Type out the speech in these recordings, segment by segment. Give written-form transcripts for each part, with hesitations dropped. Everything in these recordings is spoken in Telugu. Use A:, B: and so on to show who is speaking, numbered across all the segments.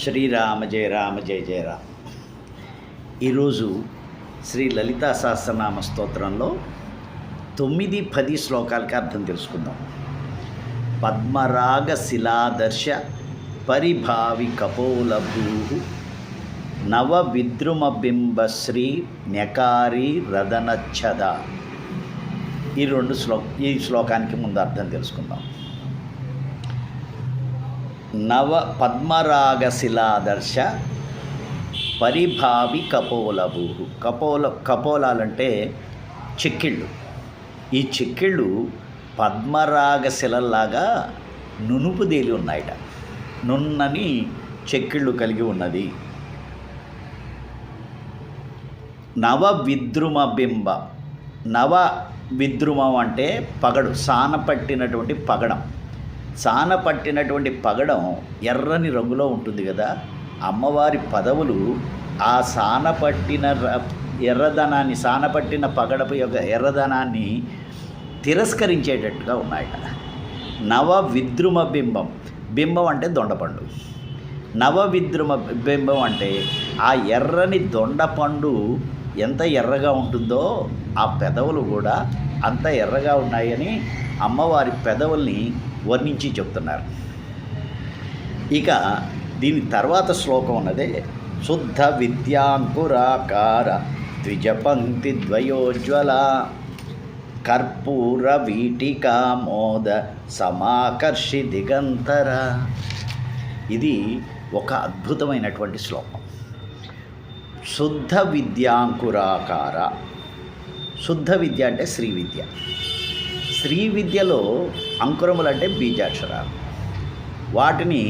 A: శ్రీరామ జయ రామ జయ జయ రామ. ఈరోజు శ్రీ లలితా సహస్రనామ స్తోత్రంలో 9-10 శ్లోకాలకి అర్థం తెలుసుకుందాం. పద్మరాగ శిలాదర్శ పరిభావి కపోలభూ నవ విద్రుమ బింబశ్రీ న్యకారి రదనచ్చద. ఈ శ్లోకానికి ముందు అర్థం తెలుసుకుందాం. నవ పద్మరాగ శిలాదర్శ పరిభావి కపోలభూ. కపోలాలంటే చెక్కిళ్ళు. ఈ చెక్కిళ్ళు పద్మరాగ శిలల్లాగా నునుపుదేలి ఉన్నాయట. నున్నని చెక్కిళ్ళు కలిగి ఉన్నది. నవ విద్రుమ బింబ. నవ విద్రుమం అంటే పగడు, సానపట్టినటువంటి పగడం. సానపట్టినటువంటి పగడం ఎర్రని రంగులో ఉంటుంది కదా. అమ్మవారి పదవులు ఆ సానపట్టిన ఎర్రదనాన్ని, సానపట్టిన పగడపు యొక్క ఎర్రదనాన్ని తిరస్కరించేటట్టుగా ఉన్నాయట. నవ విద్రుమ బింబం. బింబం అంటే దొండపండు. నవ విద్రుమ బింబం అంటే ఆ ఎర్రని దొండపండు ఎంత ఎర్రగా ఉంటుందో ఆ పెదవులు కూడా అంత ఎర్రగా ఉన్నాయని అమ్మవారి పెదవుల్ని వర్ణించి చెప్తున్నారు. ఇక దీని తర్వాత శ్లోకం ఉన్నదే శుద్ధ విద్యాంకురాకార ద్విజపంక్తి ద్వయోజ్వల కర్పూర వీటికామోద సమాకర్షి దిగంతర. ఇది ఒక అద్భుతమైనటువంటి శ్లోకం. శుద్ధ విద్యాంకురాకార. శుద్ధ విద్య అంటే శ్రీ విద్య. శ్రీ విద్యలో అంకురములు అంటే బీజాక్షరాలు. వాటిని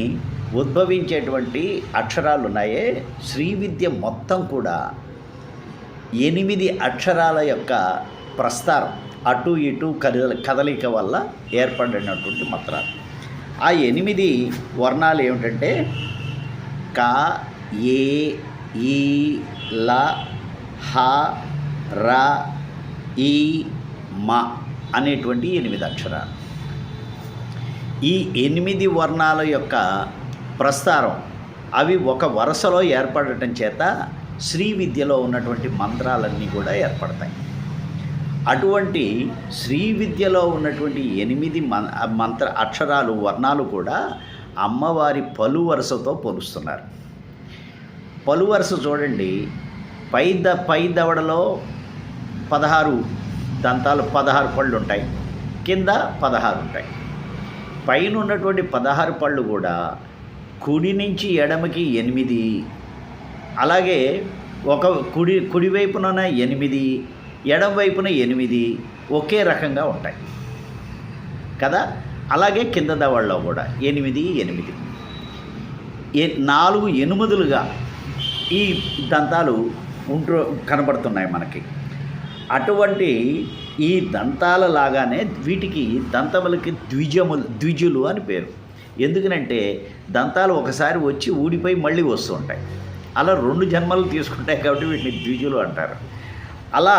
A: ఉద్భవించేటువంటి అక్షరాలు ఉన్నాయే, శ్రీ విద్య మొత్తం కూడా 8 అక్షరాల యొక్క ప్రస్తారం, అటు ఇటు కదలిక వల్ల ఏర్పడినటువంటి మంత్రాలు. ఆ 8 వర్ణాలు ఏమిటంటే క, ఏ, ఈ, ల, హ, ర, ఈ, మ అనేటువంటి 8 అక్షరాలు. ఈ 8 వర్ణాల యొక్క ప్రస్తారం అవి ఒక వరుసలో ఏర్పడటం చేత శ్రీ విద్యలో ఉన్నటువంటి మంత్రాలన్నీ కూడా ఏర్పడతాయి. అటువంటి శ్రీ విద్యలో ఉన్నటువంటి 8 మంత్ర అక్షరాలు, వర్ణాలు కూడా అమ్మవారి పలు వరుసతో పోలుస్తున్నారు. పలు వరుస చూడండి. పై దవడలో 16 దంతాలు, 16 పళ్ళు ఉంటాయి. కింద 16 ఉంటాయి. పైన ఉన్నటువంటి 16 పళ్ళు కూడా కుడి నుంచి ఎడమకి 8, అలాగే ఒక కుడివైపున 8, ఎడమ వైపున 8 ఒకే రకంగా ఉంటాయి కదా. అలాగే కింద దవడలో కూడా 8, 4 ఎనుమదులుగా ఈ దంతాలు కనబడుతున్నాయి మనకి. అటువంటి ఈ దంతాల లాగానే వీటికి దంతములకి ద్విజులు అని పేరు. ఎందుకనంటే దంతాలు ఒకసారి వచ్చి ఊడిపోయి మళ్ళీ వస్తూ ఉంటాయి. అలా 2 జన్మలు తీసుకుంటాయి కాబట్టి వీటిని ద్విజులు అంటారు. అలా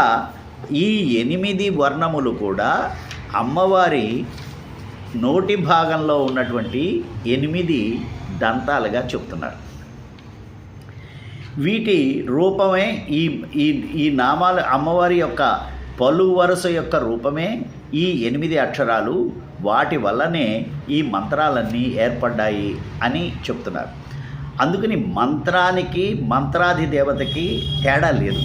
A: ఈ 8 వర్ణములు కూడా అమ్మవారి నోటి భాగంలో ఉన్నటువంటి 8 దంతాలుగా చెప్తున్నారు. వీటి రూపమే ఈ నామాలు, అమ్మవారి యొక్క పలు వరుస యొక్క రూపమే ఈ 8 అక్షరాలు. వాటి వల్లనే ఈ మంత్రాలన్నీ ఏర్పడ్డాయి అని చెప్తున్నారు. అందుకని మంత్రానికి, మంత్రాధి దేవతకి తేడా లేదు.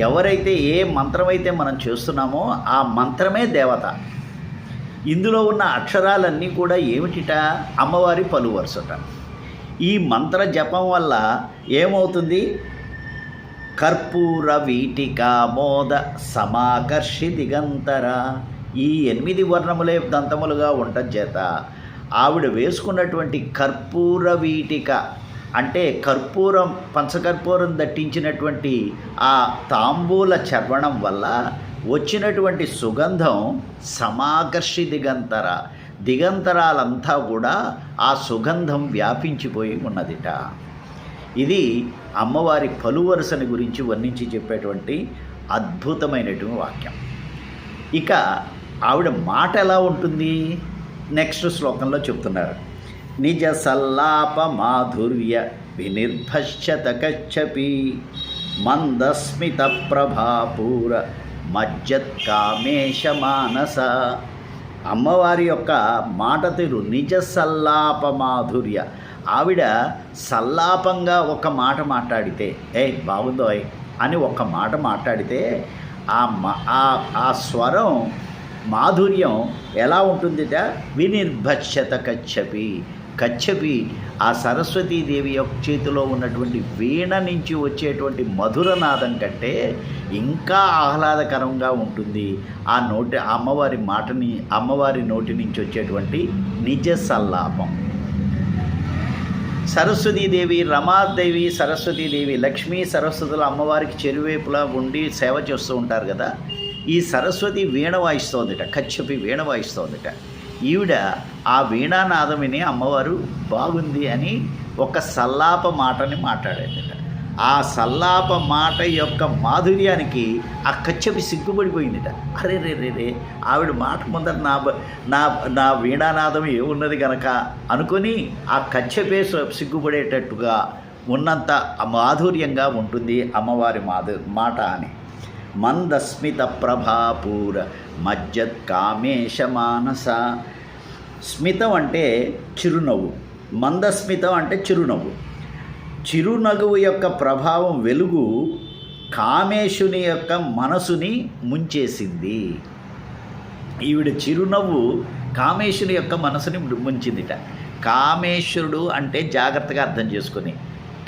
A: ఎవరైతే ఏ మంత్రమైతే మనం చేస్తున్నామో ఆ మంత్రమే దేవత. ఇందులో ఉన్న అక్షరాలన్నీ కూడా ఏమిటిట? అమ్మవారి పలు వరుసట. ఈ మంత్ర జపం వల్ల ఏమవుతుంది? కర్పూర వీటికామోద సమాకర్షి దిగంతర. ఈ 8 వర్ణములే దంతములుగా ఉండటం చేత ఆవిడ వేసుకున్నటువంటి కర్పూర వీటిక అంటే కర్పూరం, పంచకర్పూరం దట్టించినటువంటి ఆ తాంబూల చర్వణం వల్ల వచ్చినటువంటి సుగంధం సమాకర్షి దిగంతర. దిగంతరాలంతా కూడా ఆ సుగంధం వ్యాపించిపోయి ఉన్నదిట. ఇది అమ్మవారి పలు వరుసని గురించి వర్ణించి చెప్పేటువంటి అద్భుతమైనటువంటి వాక్యం. ఇక ఆవిడ మాట ఎలా ఉంటుంది నెక్స్ట్ శ్లోకంలో చెప్తున్నారు. నిజ సల్లాప మాధుర్య వినిర్భశ్యత కచ్చపి మందస్మిత ప్రభాపూర మజ్జత్కామేశ మానస. అమ్మవారి యొక్క మాట తీరు నిజ సల్లాప మాధుర్య. ఆవిడ సల్లాపంగా ఒక మాట మాట్లాడితే బాగుందోయ్ అని ఒక మాట మాట్లాడితే ఆ స్వరం మాధుర్యం ఎలా ఉంటుందిట? వినిర్భశ్యత కచ్చపి. కచ్చపి ఆ సరస్వతీదేవి యొక్క చేతిలో ఉన్నటువంటి వీణ నుంచి వచ్చేటువంటి మధురనాదం కంటే ఇంకా ఆహ్లాదకరంగా ఉంటుంది ఆ అమ్మవారి నోటి నుంచి వచ్చేటువంటి నిజ సల్లాపం. సరస్వతీదేవి, రమాదేవి, సరస్వతీదేవి, లక్ష్మీ సరస్వతులు అమ్మవారికి చెరువేపులా ఉండి సేవ చేస్తూ ఉంటారు కదా. ఈ సరస్వతి వీణ వాయిస్తోందిట, కచ్చపి వీణ వాయిస్తోందిట. ఈవిడ ఆ వీణానాదం విని అమ్మవారు బాగుంది అని ఒక సల్లాప మాటని మాట్లాడేదిట. ఆ సల్లాప మాట యొక్క మాధుర్యానికి ఆ కచ్చపి సిగ్గుపడిపోయిందిట. అరే రే రే రే ఆవిడ మాట ముందర నా వీణానాదం ఏమున్నది కనుక అనుకొని ఆ కచ్చపే సిగ్గుపడేటట్టుగా ఉన్నంత మాధుర్యంగా ఉంటుంది అమ్మవారి మాట అని. మందస్మిత ప్రభాపూర మజ్జత్ కామేశ మానస. స్మితం అంటే చిరునవ్వు, మందస్మితం అంటే చిరునవ్వు. చిరునవ్వు యొక్క ప్రభావం వెలుగు కామేశుని యొక్క మనసుని ముంచేసింది. ఈవిడ చిరునవ్వు కామేశుని యొక్క మనసుని ముంచిందిట. కామేశ్వరుడు అంటే జాగ్రత్తగా అర్థం చేసుకొని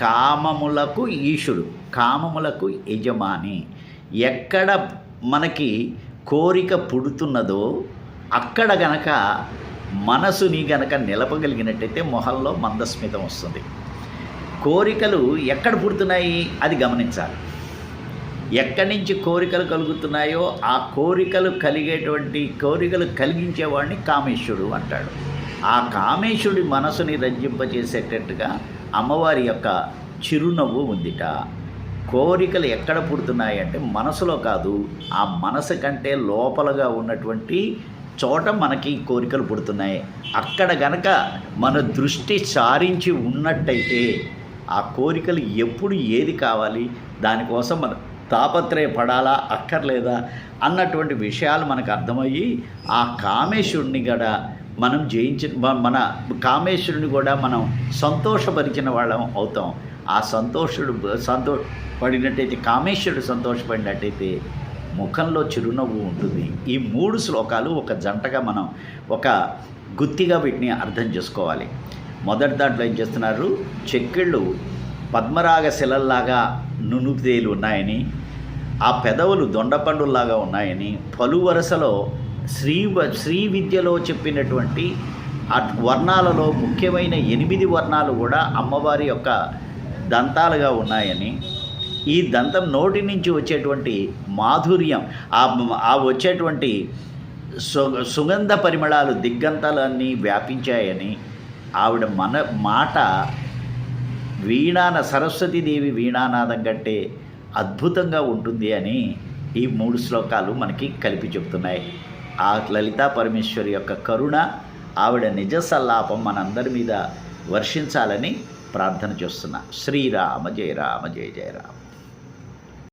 A: కామములకు ఈశుడు, కామములకు యజమాని. ఎక్కడ మనకి కోరిక పుడుతున్నదో అక్కడ గనక మనసుని గనక నిలపగలిగినట్టయితే మొహంలో మందస్మితం వస్తుంది. కోరికలు ఎక్కడ పుడుతున్నాయి అది గమనించాలి. ఎక్కడి నుంచి కోరికలు కలుగుతున్నాయో ఆ కోరికలు కలిగించేవాడిని కామేశ్వరుడు అంటాడు. ఆ కామేశ్వరుడి మనసుని రంజింపజేసేటట్టుగా అమ్మవారి యొక్క చిరునవ్వు ఉందిట. కోరికలు ఎక్కడ పుడుతున్నాయి అంటే మనసులో కాదు, ఆ మనసు కంటే లోపలగా ఉన్నటువంటి చోట మనకి కోరికలు పుడుతున్నాయి. అక్కడ గనక మన దృష్టి సారించి ఉన్నట్టయితే ఆ కోరికలు ఎప్పుడు ఏది కావాలి, దానికోసం మనం తాపత్రయపడాలా అక్కర్లేదా అన్నటువంటి విషయాలు మనకు అర్థమయ్యి ఆ కామేశ్వరుని కూడా మనం మన కామేశ్వరుని కూడా మనం సంతోషపరిచిన వాళ్ళం అవుతాం. ఆ సంతోషపడినట్టయితే, కామేశ్వరుడు సంతోషపడినట్టయితే ముఖంలో చిరునవ్వు ఉంటుంది. ఈ 3 శ్లోకాలు ఒక జంటగా మనం ఒక గుత్తిగా వీటిని అర్థం చేసుకోవాలి. మొదటి దాంట్లో ఏం చేస్తున్నారు? చెక్కిళ్ళు పద్మరాగ శిలల్లాగా నునుపుతేలు ఉన్నాయని, ఆ పెదవులు దొండపండుల్లాగా ఉన్నాయని, పలు వరుసలో శ్రీ విద్యలో చెప్పినటువంటి ఆ వర్ణాలలో ముఖ్యమైన 8 వర్ణాలు కూడా అమ్మవారి యొక్క దంతాలుగా ఉన్నాయని, ఈ దంతం నోటి నుంచి వచ్చేటువంటి మాధుర్యం, ఆ వచ్చేటువంటి సుగంధ పరిమళాలు దిగ్గంతాలన్నీ వ్యాపించాయని, ఆవిడ మాట సరస్వతీదేవి వీణానాదం కంటే అద్భుతంగా ఉంటుంది అని ఈ 3 శ్లోకాలు మనకి కలిపి చెప్తున్నాయి. ఆ లలితా పరమేశ్వరి యొక్క కరుణ, ఆవిడ నిజ సల్లాపం మనందరి మీద వర్షించాలని ప్రార్థన చేస్తున్నా. శ్రీరామ జయ రామ జయ జయ రామ.